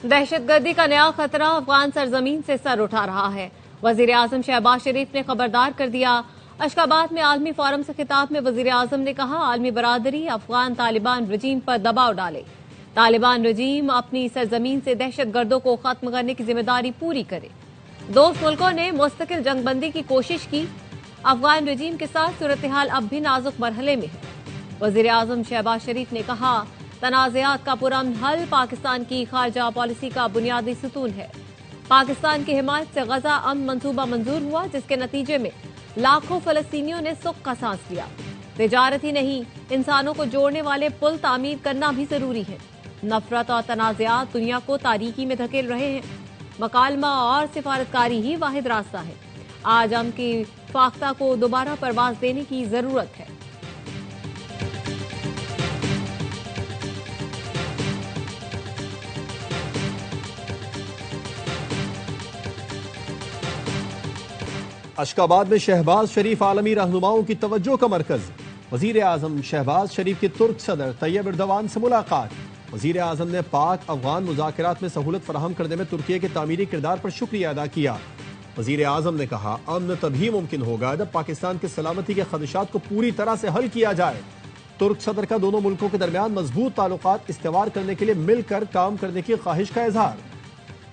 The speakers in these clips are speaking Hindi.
दहशतगर्दी का नया खतरा अफगान सरजमीन से सर उठा रहा है। वजीर आजम शहबाज शरीफ ने खबरदार कर दिया। अशकाबाद में आलमी फोरम से खिताब में वजीर आजम ने कहा, आलमी बरादरी अफगान तालिबान रजीम पर दबाव डाले। तालिबान रजीम अपनी सरजमीन से दहशतगर्दों को खत्म करने की जिम्मेदारी पूरी करे। दोस्त मुल्कों ने मुस्तकिल जंगबंदी की कोशिश की। अफगान रजीम के साथ सूरत हाल अब भी नाजुक मरहले में है। वजीर आजम शहबाज शरीफ ने कहा, तनाज़ात का पुरअमन हल पाकिस्तान की खारजा पॉलिसी का बुनियादी सुतून है। पाकिस्तान की हिमायत से गजा अमन मंसूबा मंजूर हुआ, जिसके नतीजे में लाखों फलस्तीनियों ने सुख का सांस लिया। तिजारत ही नहीं, इंसानों को जोड़ने वाले पुल तामीर करना भी जरूरी है। नफरत और तनाज़ात दुनिया को तारीकी में धकेल रहे हैं। मकालमा और सिफारतकारी ही वाहिद रास्ता है। आज हम की फाख्ता को दोबारा परवाज देने की जरूरत है। अशकाबाद में शहबाज शरीफ आलमी रहनुमाओं की तवज्जो का मरकज। वजीर आजम शहबाज शरीफ की तुर्क सदर तैयब एर्दोगान से मुलाकात। वजीर आजम ने पाक अफगान मुज़ाकरात में सहूलत फराहम करने में तुर्की के तामीरी किरदार पर शुक्रिया अदा किया। वजीर आजम ने कहा, अमन तभी मुमकिन होगा जब पाकिस्तान की सलामती के खदशात को पूरी तरह से हल किया जाए। तुर्क सदर का दोनों मुल्कों के दरमियान मजबूत ताल्लुकात इस्तेवार करने के लिए मिलकर काम करने की ख्वाहिश का इजहार।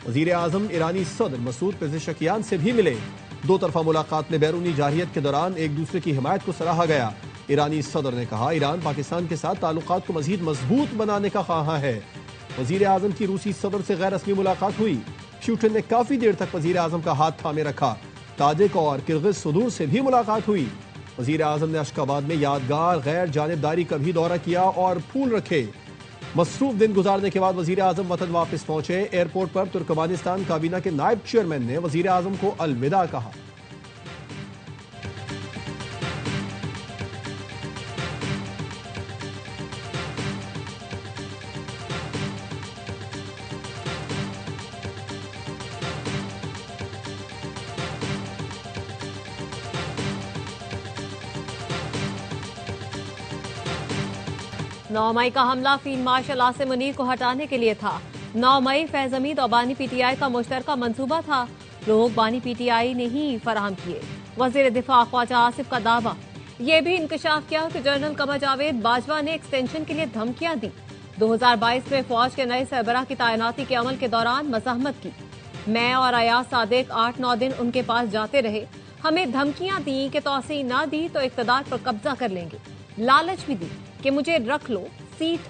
वजीर आजम ईरानी सदर मसूद पेज़ेशकियान से भी मिले। दो तरफा मुलाकात में बैरूनी जारियत के दौरान एक दूसरे की हिमायत को सराहा गया। ईरानी सदर ने कहा, ईरान पाकिस्तान के साथ ताल्लुकात को मजीद मजबूत बनाने का ख्वाहा है। वजीर आजम की रूसी सदर से गैर रस्मी मुलाकात हुई। प्यूटिन ने काफी देर तक वजीर आजम का हाथ थामे रखा। ताजिक और किर्गिज सदूर से भी मुलाकात हुई। वजीर आजम ने अशकाबाद में यादगार गैर जानिबदारी का भी दौरा किया और फूल रखे। मसरूफ दिन गुजारने के बाद वजीर आजम वतन वापस पहुंचे। एयरपोर्ट पर तुर्कमानिस्तान काबीना के नायब चेयरमैन ने वजीर आजम को अलविदा कहा। नौ मई का हमला फील्ड मार्शल आसिम मुनीर को हटाने के लिए था। 9 मई फैज हमीद और बानी पीटीआई का मुश्तरका मंसूबा था। लोग बानी पीटीआई ने ही फराहम किए। वजीर दिफा ख्वाजा आसिफ का दावा। यह भी इंकशाफ किया कि जनरल कमर जावेद बाजवा ने एक्सटेंशन के लिए धमकियां दी। 2022 में फौज के नए सरबराह की तैनाती के अमल के दौरान मज़ाहमत की। मैं और अयाज सादिक 8-9 दिन उनके पास जाते रहे। हमें धमकियां दी कि तौसीह ना दी तो इक़्तिदार पर कब्जा कर लेंगे। लालच भी दी कि मुझे रख लो, सीट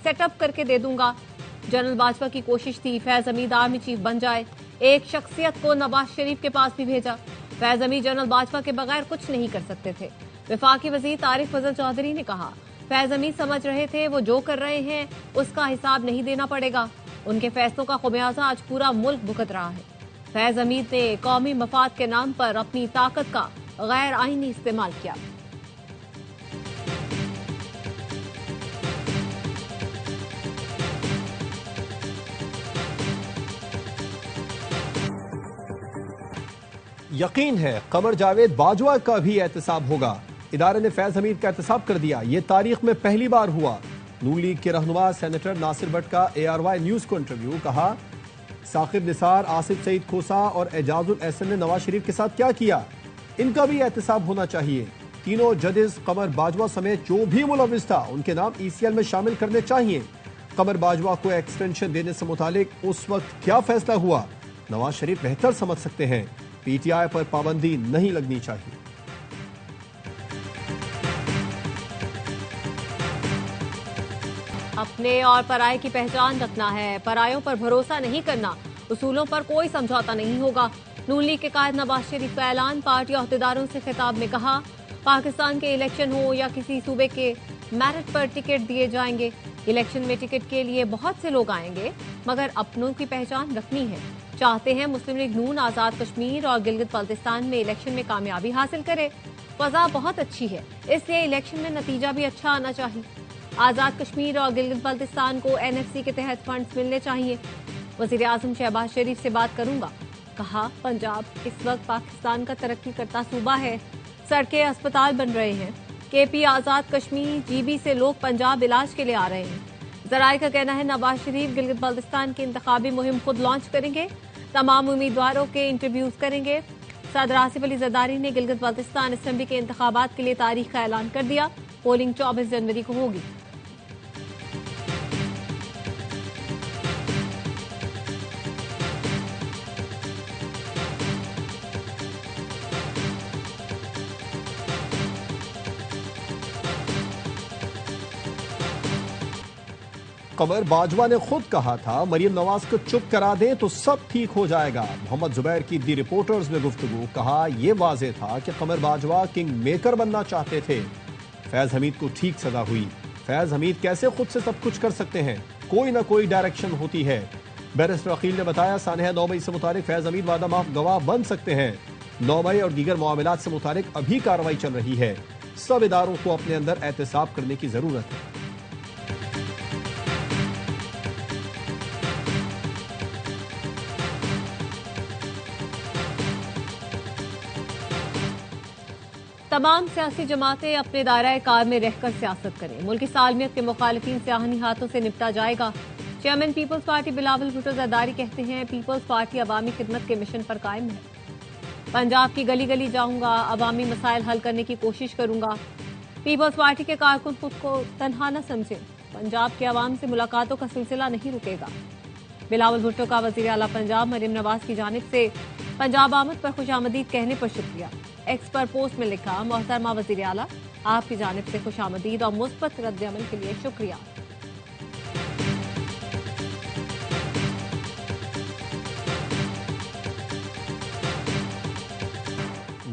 सेटअप करके दे दूंगा। जनरल बाजवा की कोशिश थी फैज हमीद आर्मी चीफ बन जाए। एक शख्सियत को नवाज शरीफ के पास भी भेजा। फैज हमीद जनरल बाजवा के बगैर कुछ नहीं कर सकते थे। वफाकी वजीर तारिक फजल चौधरी ने कहा, फैज हमीद समझ रहे थे वो जो कर रहे हैं उसका हिसाब नहीं देना पड़ेगा। उनके फैसलों का खुमियाजा आज पूरा मुल्क भुगत रहा है। फैज हमीद ने कौमी मफाद के नाम पर अपनी ताकत का गैर आईनी इस्तेमाल किया। यकीन है कमर जावेद बाजवा का भी एहतसाब होगा। इदारे ने फैज हमीद का एहतसाब कर दिया। ये तारीख में पहली बार हुआ। नून लीग के रहनुमा सेनेटर नासिर भट्ट का ARY न्यूज को इंटरव्यू। कहा, साकिब निसार, आसिफ सईद खोसा और एजाजुल एहसन ने नवाज शरीफ के साथ क्या किया, इनका भी एहतसाब होना चाहिए। तीनों जजेस कमर बाजवा समेत जो भी मुलविस था उनके नाम ECL में शामिल करने चाहिए। कमर बाजवा को एक्सटेंशन देने से मुतालिक उस वक्त क्या फैसला हुआ, नवाज शरीफ बेहतर समझ सकते हैं। PTI पर पाबंदी नहीं लगनी चाहिए। अपने और पराये की पहचान रखना है, परायों पर भरोसा नहीं करना। उसूलों पर कोई समझौता नहीं होगा। नून लीग के कायद नवाज शरीफ का ऐलान। पार्टी अहदेदारों से खिताब में कहा, पाकिस्तान के इलेक्शन हो या किसी सूबे के मेरिट पर टिकट दिए जाएंगे। इलेक्शन में टिकट के लिए बहुत से लोग आएंगे, मगर अपनों की पहचान रखनी है। चाहते हैं मुस्लिम लीग नून आजाद कश्मीर और गिलगित बाल्टिस्तान में इलेक्शन में कामयाबी हासिल करे। फजा बहुत अच्छी है, इसलिए इलेक्शन में नतीजा भी अच्छा आना चाहिए। आजाद कश्मीर और गिलगित बाल्टिस्तान को NFC के तहत फंड्स मिलने चाहिए। वजीर आजम शहबाज शरीफ से बात करूंगा। कहा, पंजाब इस वक्त पाकिस्तान का तरक्की करता सूबा है। सड़कें, अस्पताल बन रहे हैं। KP आजाद कश्मीर GB से लोग पंजाब इलाज के लिए आ रहे हैं। जराये का कहना है नवाज शरीफ गिलगित बल्तिस्तान की इंतखाबी मुहिम खुद लॉन्च करेंगे, तमाम उम्मीदवारों के इंटरव्यूज करेंगे। सदर आसिफ अली जरदारी ने गिलगित बल्तिस्तान असेंबली के इंतखाबात के लिए तारीख का ऐलान कर दिया। पोलिंग 24 जनवरी को होगी। कमर बाजवा ने खुद कहा था मरियम नवाज को चुप करा दें तो सब ठीक हो जाएगा। मोहम्मद जुबैर की दी रिपोर्टर्स में गुफ्तगू, कहा यह वाज़ेह था कि कमर बाजवा किंग मेकर बनना चाहते थे। फैज हमीद को ठीक सजा हुई। फैज हमीद कैसे खुद से सब कुछ कर सकते हैं, कोई ना कोई डायरेक्शन होती है। बैरिस्टर अकील ने बताया सानहा 9 मई से मुतालिक फैज हमीद वादा माफ गवाह बन सकते हैं। 9 मई और दीगर मामलात से मुतालिक अभी कार्रवाई चल रही है। सब इदारों को अपने अंदर एहतसाब करने की जरूरत है। तमाम सियासी जमातें अपने दायरा कार में रहकर सियासत करें। मुल्की सालमियत के मुखालिफिन सियाहनी हाथों से निपटा जाएगा। Chairman people's party Bilawal Bhutto Zardari कहते हैं पीपल्स पार्टी अवामी खिदमत के मिशन पर कायम है। पंजाब की गली गली जाऊंगा, अवामी मसाइल हल करने की कोशिश करूंगा। पीपल्स पार्टी के कारकुन खुद को तनहा न समझे, पंजाब के अवाम से मुलाकातों का सिलसिला नहीं रुकेगा। बिलावल भुट्टो का वजीर आला पंजाब मरियम नवाज की जानिब से पंजाब आमद पर खुशामदीद कहने पर शुक्रिया। एक्स पर पोस्ट में लिखा, मोहतरमा वजीर आला, आपकी जानिब से खुशामदीद और मुस्बत रद्द-ए-अमल के लिए शुक्रिया।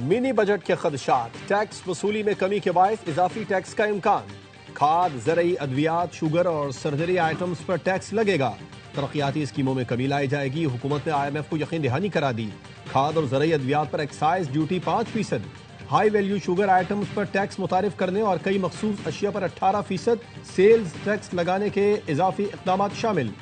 मिनी बजट के खदशात, टैक्स वसूली में कमी के बायस इजाफी टैक्स का इम्कान। खाद, ज़रई, अद्वियात, शुगर और सर्जरी आइटम्स पर टैक्स लगेगा। तरक्याती स्कीमों में कमी लाई जाएगी। हुकूमत ने IMF को यकीन दहानी करा दी। खाद और ज़रई अद्वियात पर excise duty 5%, high value sugar items पर टैक्स मुतारिफ करने और कई मखसूस अशिया पर 18% सेल्स टैक्स लगाने के इजाफी इक़दाम शामिल।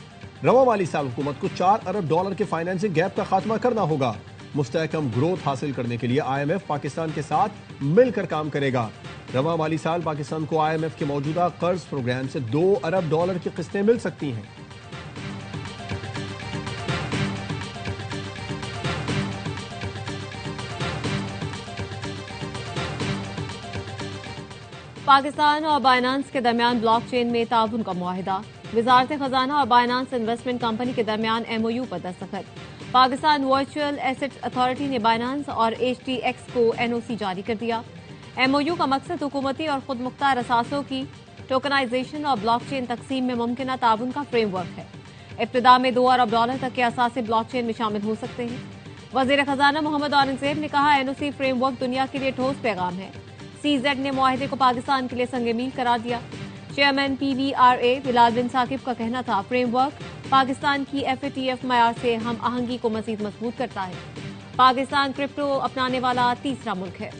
रवा माली साल हुकूमत को $4 अरब के फाइनेंसिंग गैप का खात्मा करना होगा। मुस्तहकम ग्रोथ हासिल करने के लिए IMF पाकिस्तान के साथ मिलकर काम करेगा। रवा माली साल पाकिस्तान को IMF के मौजूदा कर्ज प्रोग्राम से $2 अरब की किस्तें मिल सकती हैं। पाकिस्तान और बाइनांस के दरमियान ब्लॉकचेन में ताउन का मुआहिदा। वजारत खजाना और बाइनांस इन्वेस्टमेंट कंपनी के दरमियान MOU पर दस्तखत। पाकिस्तान वर्चुअल एसेट्स अथॉरिटी ने बाइनांस और HTX को NOC जारी कर दिया। MOU का मकसद हुकूमती और खुद मुख्तार असासों की टोकनाइजेशन और ब्लॉकचेन तकसीम में मुमकिन ताउन का फ्रेमवर्क है। इब्तिदा में $2 अरब तक के असासे ब्लॉकचेन में शामिल हो सकते हैं। वजीर खजाना मोहम्मद औरंगजेब ने कहा, NOC फ्रेमवर्क दुनिया के लिए ठोस पैगाम है। CZ ने मुआहिदे को पाकिस्तान के लिए संग-ए-मील करार दिया। चेयरमैन PVRA बिलाल बिन साकिब का कहना था, फ्रेमवर्क पाकिस्तान की FATF मयार से हम आहंगी को मजीद मजबूत करता है। पाकिस्तान क्रिप्टो अपनाने वाला तीसरा मुल्क है।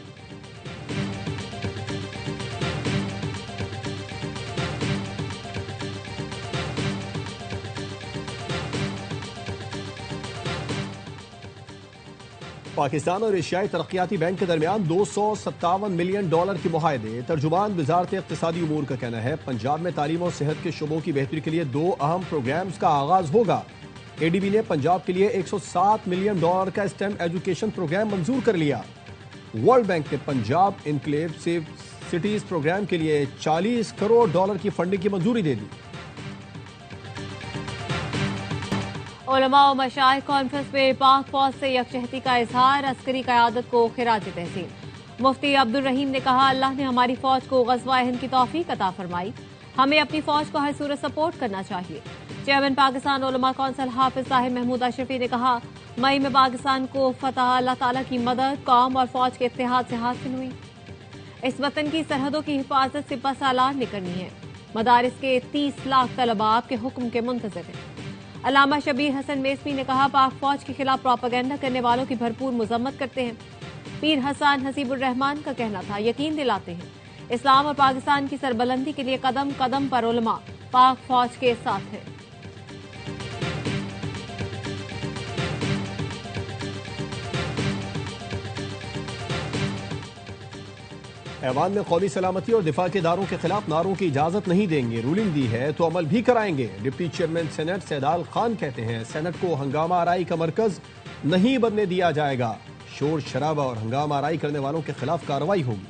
पाकिस्तान और एशियाई तरक्याती बैंक के दरमियान $257 मिलियन के मुआहदे। तर्जुमान वजारत इक़्तिसादी उमूर का कहना है पंजाब में तालीम और सेहत के शोबों की बेहतरी के लिए 2 अहम प्रोग्राम्स का आगाज होगा। ADB ने पंजाब के लिए $107 मिलियन का स्टेम एजुकेशन प्रोग्राम मंजूर कर लिया। वर्ल्ड बैंक ने Punjab enclave save cities programme के लिए $40 करोड़ की फंडिंग की मंजूरी दे दी। उलमा और मशाइख कॉन्फ्रेंस में पाक फौज से यकजहती का इजहार, अस्करी क़यादत को खिराज तहसीन। मुफ्ती अब्दुल रहीम ने कहा, अल्लाह ने हमारी फौज को ग़ज़वा हिंद की तौफीक अता फरमाई, हमें अपनी फौज को हर सूरत सपोर्ट करना चाहिए। चेयरमैन पाकिस्तान उलमा कौंसिल हाफिज साहिब महमूद अशरफी ने कहा, मई में पाकिस्तान को फतह अल्लाह ताला की मदद, कौम और फौज के इत्तेहाद से हासिल हुई। इस वतन की सरहदों की हिफाजत सिपह सालार ने करनी है। मदारिस के 30 लाख तलबा आपके हुक्म के मुंतज़िर हैं। अल्लामा शबीर हसन मेसमी ने कहा, पाक फौज के खिलाफ प्रोपेगेंडा करने वालों की भरपूर मजम्मत करते हैं। पीर हसन हसीबुर रहमान का कहना था, यकीन दिलाते हैं इस्लाम और पाकिस्तान की सरबलंदी के लिए कदम कदम पर उलमा पाक फौज के साथ है। ऐवान में कौमी सलामती और दिफा के इदारों के खिलाफ नारों की इजाजत नहीं देंगे, रूलिंग दी है तो अमल भी कराएंगे। डिप्टी चेयरमैन सेनेट सैदाल खान कहते हैं सेनेट को हंगामा आराई का मरकज नहीं बनने दिया जाएगा। शोर शराबा और हंगामा आराई करने वालों के खिलाफ कार्रवाई होगी।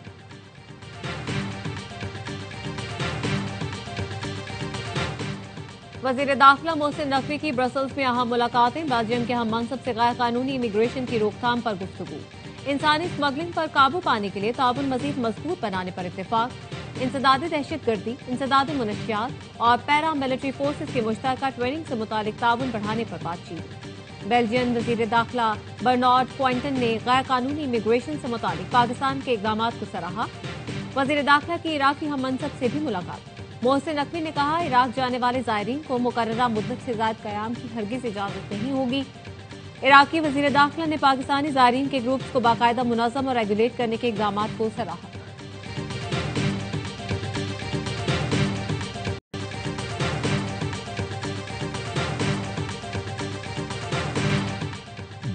वजीर दाखिला मोहसिन नकवी की ब्रसल्स में अहम मुलाकातें। बेल्जियम के हम मनसब से गैर कानूनी इमिग्रेशन की रोकथाम पर गुफ्तगू। इंसानी स्मगलिंग पर काबू पाने के लिए ताउन मजीद मजबूत बनाने पर इत्तेफाक। इंसदाद दहशतगर्दी, इंसदाद मुनशियात और पैरा मिलिट्री फोर्सेज की मुश्तरका ट्रेनिंग से मुतालिक ताउन बढ़ाने पर बातचीत। बेल्जियन वजीर दाखिला बर्नार्ड क्वाइंटन ने गैर कानूनी इमिग्रेशन से मुतालिक पाकिस्तान के इकदाम को सराहा। वजीर दाखिला की इराकी हम मनसब से भी मुलाकात। मोहसिन नकवी ने कहा इराक जाने वाले जायरीन को मुकर्ररा मुद्दत से ज्यादा कयाम की हरगिज इजाजत नहीं होगी। इराकी वजीर दाखिला ने पाकिस्तानी जायरीन के ग्रुप्स को बाकायदा मुनज़्ज़म और रेगुलेट करने के इकदाम को सराहा।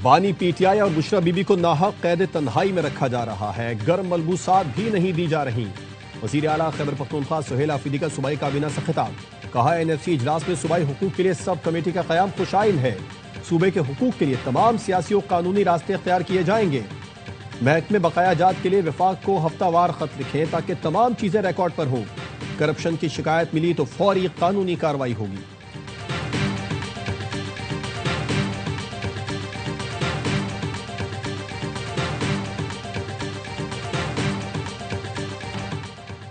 बानी पीटीआई और बुशरा बीबी को नाहक कैद तन्हाई में रखा जा रहा है। गर्म मलबूसात भी नहीं दी जा रही। वज़ीर आला खैबर पख्तूनख्वा सुहेल आफरीदी का सूबाई काबीना से खिताब। कहा एनएफसी इजलास में सूबाई हुकूक के लिए सब कमेटी का क़याम खुशाइन है। सूबे के हुकूक के लिए तमाम सियासी और कानूनी रास्ते अख्तियार किए जाएंगे। महकमे बकाया जात के लिए विफाक को हफ्तावार खत लिखें ताकि तमाम चीजें रिकॉर्ड पर हों। करप्शन की शिकायत मिली तो फौरी कानूनी कार्रवाई होगी।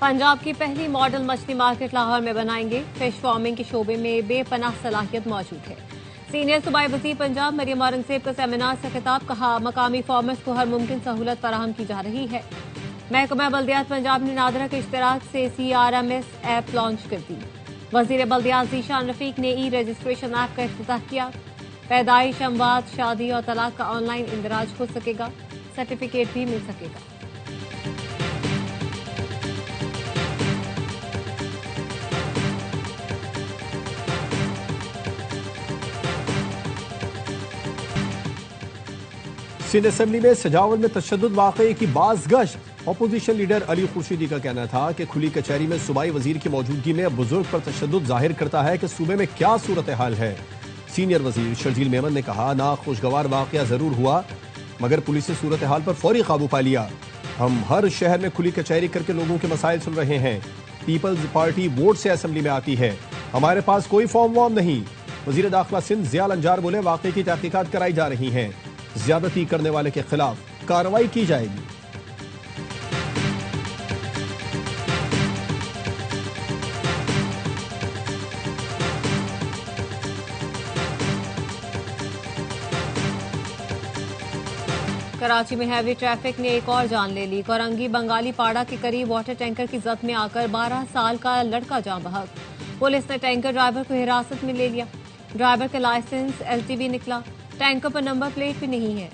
पंजाब की पहली मॉडल मछली मार्केट लाहौर में बनाएंगे। फिश फार्मिंग के शोबे में बेपनाह सलाहियत मौजूद है। सीनियर सूबाई वज़ीर पंजाब मरियम औरंगजेब का सेमिनार से खिताब। कहा मकामी फार्मर्स को हर मुमकिन सहूलत फराहम की जा रही है। महकमा बल्दियात पंजाब ने नादरा के इश्तराक से CRMS ऐप लॉन्च कर दी। वज़ीर बल्दियात ज़ीशान रफीक ने ई-रजिस्ट्रेशन ऐप का इफ्तिताह किया। पैदाइश, अमवात, शादी और तलाक का ऑनलाइन इंदराज हो सकेगा। सर्टिफिकेट भी मिल सकेगा। सिंध असेंबली में सजावल में तशद्दुद वाक़े की बाज़ गश्त। अपोजिशन लीडर अली खुर्शीदी का कहना था कि खुली कचहरी में सूबाई वजीर की मौजूदगी में बुजुर्ग पर तशद्दुद जाहिर करता है कि सूबे में क्या सूरत हाल है। सीनियर वजीर शर्जील मेमन ने कहा नाखुशगवार वाक़या जरूर हुआ मगर पुलिस ने सूरत हाल पर फौरी काबू पा लिया। हम हर शहर में खुली कचहरी करके लोगों के मसाइल सुन रहे हैं। पीपल्स पार्टी वोट से असेंबली में आती है, हमारे पास कोई फॉर्म वॉर्म नहीं। वजीर दाखिला सिंध ज़ियाल अंजार बोले वाक़े की तहकीकात कराई जा रही हैं, ज्यादती करने वाले के खिलाफ कार्रवाई की जाएगी। कराची में हैवी ट्रैफिक ने एक और जान ले ली। कोरंगी बंगाली पाड़ा के करीब वाटर टैंकर की जद में आकर 12 साल का लड़का जान बहक। पुलिस ने टैंकर ड्राइवर को हिरासत में ले लिया। ड्राइवर का लाइसेंस LTV निकला। टैंकर पर नंबर प्लेट भी नहीं है।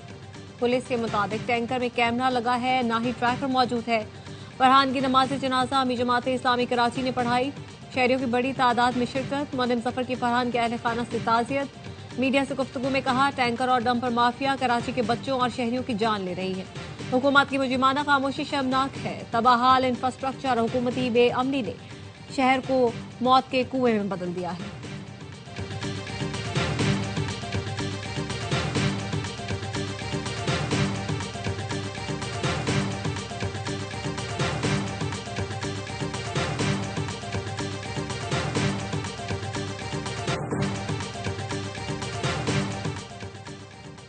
पुलिस के मुताबिक टैंकर में कैमरा लगा है, ना ही ट्रैकर मौजूद है। फरहान की नमाज जनाजा अमी जमात इस्लामी कराची ने पढ़ाई। शहरियों की बड़ी तादाद में शिरकत। मोहम्मद जफर की फरहान के अहल खाना से ताज़ियत। मीडिया से गुफ्तगू में कहा टैंकर और डंपर माफिया कराची के बच्चों और शहरियों की जान ले रही है। हुकूमत की मुजिमाना खामोशी शर्मनाक है। तबाहाल इंफ्रास्ट्रक्चर और हुकूमती बेअमनी ने शहर को मौत के कुएं में बदल दिया है।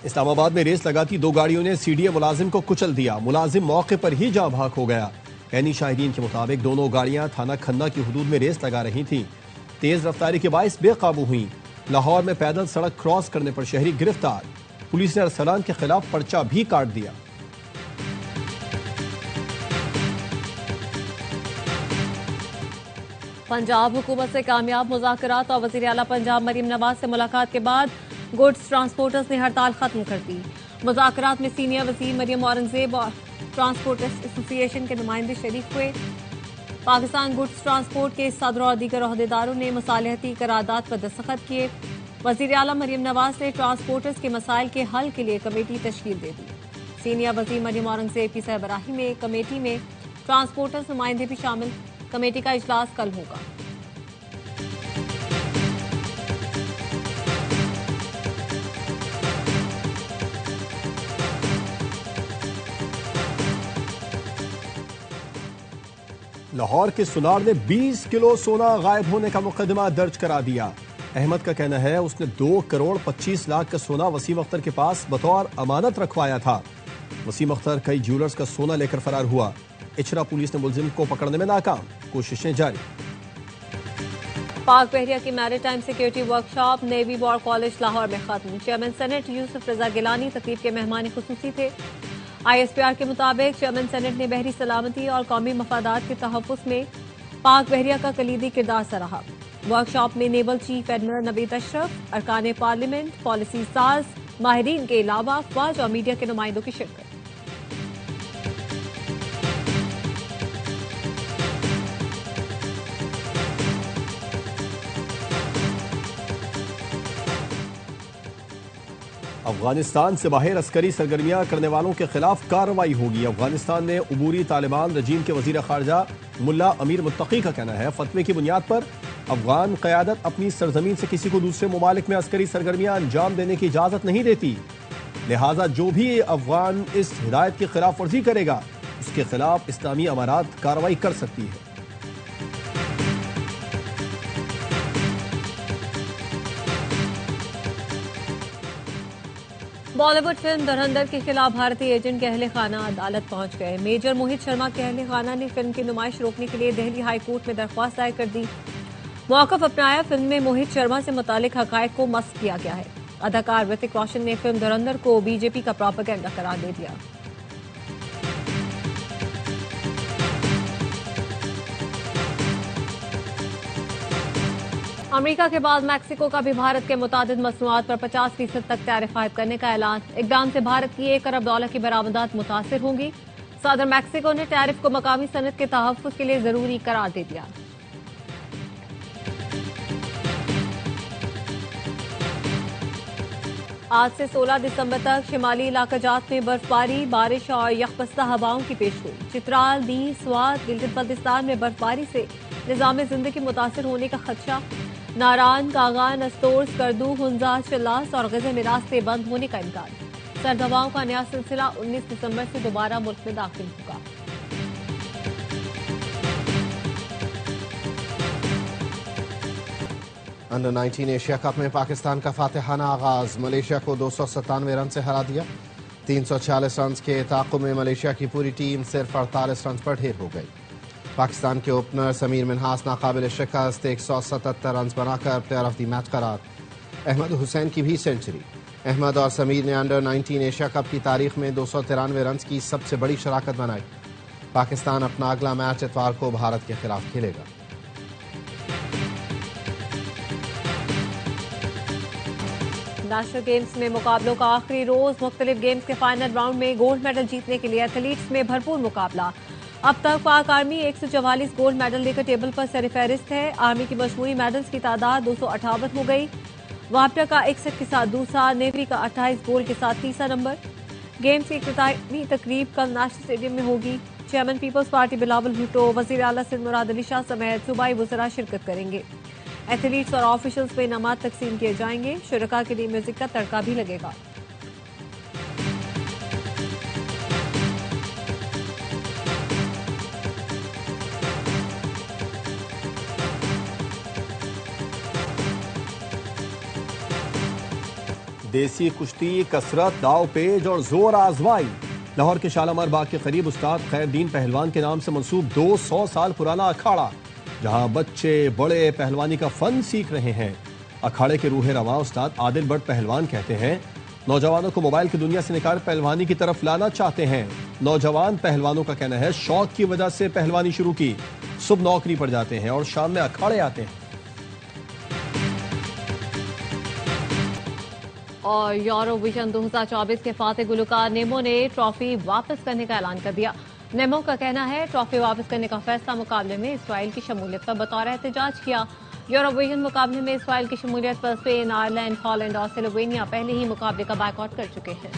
इस्लामाबाद में रेस लगाती दो गाड़ियों ने CDA मुलाजिम को कुचल दिया। मुलाजिम मौके पर ही जाँ भाग हो गया। ऐनी शाहिदीन के मुताबिक दोनों गाड़ियां थाना खन्ना की हुदूद में रेस लगा रही थीं। तेज रफ्तारी के बायस बेकाबू हुई। लाहौर में पैदल सड़क क्रॉस करने पर शहरी गिरफ्तार। पुलिस ने अरसलान के खिलाफ पर्चा भी काट दिया। पंजाब हुकूमत से कामयाब मुज़ाकरात और वज़ीर आला पंजाब मरीम नवाज से मुलाकात के बाद गुड्स ट्रांसपोर्टर्स ने हड़ताल खत्म कर दी। मुज़ाकरात में सीनियर वज़ीर मरियम औरंगजेब और ट्रांसपोर्टर्स एसोसिएशन के नुमाइंदे शरीक हुए। पाकिस्तान गुड्स ट्रांसपोर्ट के सदर और दीगर ओहदेदारों ने मुसालहती करारदाद पर दस्तखत किए। वज़ीर आला मरियम नवाज ने ट्रांसपोर्टर्स के मसाइल के हल के लिए कमेटी तश्कील दे दी। सीनियर वज़ीर मरियम औरंगजेब की सरबराही में कमेटी में ट्रांसपोर्टर्स नुमाइंदे भी शामिल। कमेटी का इजलास कल होगा। लाहौर के सुनार ने 20 किलो सोना गायब होने का मुकदमा दर्ज करा दिया। अहमद का कहना है उसने 2 करोड़ 25 लाख का सोना वसीम अख्तर के पास बतौर अमानत रखवाया था। वसीम अख्तर कई ज्वेलर्स का सोना लेकर फरार हुआ। इचरा पुलिस ने मुलजिम को पकड़ने में नाकाम, कोशिशें जारी। पाक बहरिया की maritime security workshop navy war college Lahore में खत्म। चेयरमैन सेनेट यूसुफ रजा गिलानी तकरीब के मेहमान खुसूसी थे। ISPR के मुताबिक चेयरमैन सेनेट ने बहरी सलामती और कौमी मफादात के तहफ़्फ़ुज़ में पाक बहरिया का कलीदी किरदार सराहा। वर्कशॉप में naval chief admiral Naveed Ashraf, अरकान पार्लियामेंट, पॉलिसी साज, माहिरीन के अलावा अफवाज और मीडिया के नुमाइंदों की शिरकत। अफगानिस्तान से बाहर अस्करी सरगर्मियां करने वालों के खिलाफ कार्रवाई होगी। अफगानिस्तान में उबूरी तालिबान रजीम के वजीर खारजा मुल्ला अमीर मुत्तकी का कहना है फतवे की बुनियाद पर अफगान क़यादत अपनी सरजमीन से किसी को दूसरे ममालिक में अस्करी सरगर्मियां अंजाम देने की इजाजत नहीं देती। लिहाजा जो भी अफगान इस हिदायत की खिलाफ वर्जी करेगा उसके खिलाफ इस्लामी अमारात कार्रवाई कर सकती है। बॉलीवुड फिल्म धुरंधर के खिलाफ भारतीय एजेंट के अहले खाना अदालत पहुंच गए। मेजर मोहित शर्मा के अहले खाना ने फिल्म की नुमाइश रोकने के लिए दिल्ली हाई कोर्ट में दरख्वास्त दायर कर दी। मौक़िफ़ अपनाया, फिल्म में मोहित शर्मा से मुतालिक हक़ाइक़ को मस्क किया गया है। अदाकार ऋतिक रोशन ने फिल्म धुरंधर को बीजेपी का प्रोपेगेंडा करार दे दिया। अमेरिका के बाद मैक्सिको का भी भारत के मुतादिद मसनूआत पर 50% तक टैरिफ आयद करने का ऐलान। इक़दाम से भारत की $1 अरब की बरामदात मुतासिर होंगी। सदर मैक्सिको ने टैरिफ को मकामी सनत के तहफ़्फ़ुज़ के लिए जरूरी करार दे दिया। आज से 16 दिसंबर तक शिमाली इलाकाजात में बर्फबारी, बारिश और यकबस्ता हवाओं की पेशगोई। चित्राल, दी, स्वात, गिलगित बल्तिस्तान में बर्फबारी से निज़ाम ज़िंदगी मुतासिर होने का खदशा। नारान, कागान, अस्तोर, स्कर्दू, हुंजा, चिल्लास और ग़ज़े में रास्ते बंद होने का इम्कान। सर्द हवाओं का नया सिलसिला 19 दिसंबर से दोबारा मुल्क में दाखिल होगा। अंडर 19 एशिया कप में पाकिस्तान का फातिहाना आगाज। मलेशिया को 297 रन से हरा दिया। 346 रन के ताक़ुब में मलेशिया की पूरी टीम सिर्फ 48 रन पर ढेर हो गई। पाकिस्तान के ओपनर समीर मिन्हास नाकाबिल शिकस्त 177 रन बनाकर प्लेयर ऑफ द मैच करार। अहमद हुसैन की भी सेंचुरी। अहमद और समीर ने अंडर 19 एशिया कप की तारीख में 293 रन की सबसे बड़ी शराकत बनाई। पाकिस्तान अपना अगला मैच इतवार को भारत के खिलाफ खेलेगा। नेशनल गेम्स में मुकाबलों का आखिरी रोज। मुख्तलिफ गेम्स के फाइनल राउंड में गोल्ड मेडल जीतने के लिए एथलीट्स में भरपूर मुकाबला। अब तक पाक आर्मी 144 गोल्ड मेडल लेकर टेबल पर सरफहरिस्त है। आर्मी की मजमूई मेडल्स की तादाद 258 हो गई। वापटा का 61 के साथ दूसरा, नेवी का 28 गोल्ड के साथ तीसरा नंबर। गेम्स की इख्तितामी तकरीब कल नेशनल स्टेडियम में होगी। Chairman people's party Bilawal Bhutto, वज़ीर आला सिंध मुराद अली शाह समेत सूबाई वज़रा शिरकत करेंगे। एथलीट्स और ऑफिशियल्स में इनामात तकसीम किए जाएंगे। शुरका के लिए म्यूजिक का तड़का भी लगेगा। देसी कुश्ती, कसरत, दाव पेज और जोर आजमाई। लाहौर के शालामार बाग के करीब उस्ताद खैरदीन पहलवान के नाम से मंसूब 200 साल पुराना अखाड़ा, जहां बच्चे बड़े पहलवानी का फन सीख रहे हैं। अखाड़े के रूहे रवां उस्ताद आदिल बट पहलवान कहते हैं नौजवानों को मोबाइल की दुनिया से निकाल पहलवानी की तरफ लाना चाहते हैं। नौजवान पहलवानों का कहना है शौक की वजह से पहलवानी शुरू की, सुबह नौकरी पर जाते हैं और शाम में अखाड़े आते हैं। और यूरोविजन 2024 के फातिह गुलकार नेमो ने ट्रॉफी वापस करने का ऐलान कर दिया। नेमो का कहना है ट्रॉफी वापस करने का फैसला मुकाबले में इसराइल की शमूलियत पर बतौर एहतजाज किया। यूरोविजन मुकाबले में इसराइल की शमूलियत पर स्पेन, आयरलैंड, हॉलैंड और स्लोवेनिया पहले ही मुकाबले का बायकॉट कर चुके हैं।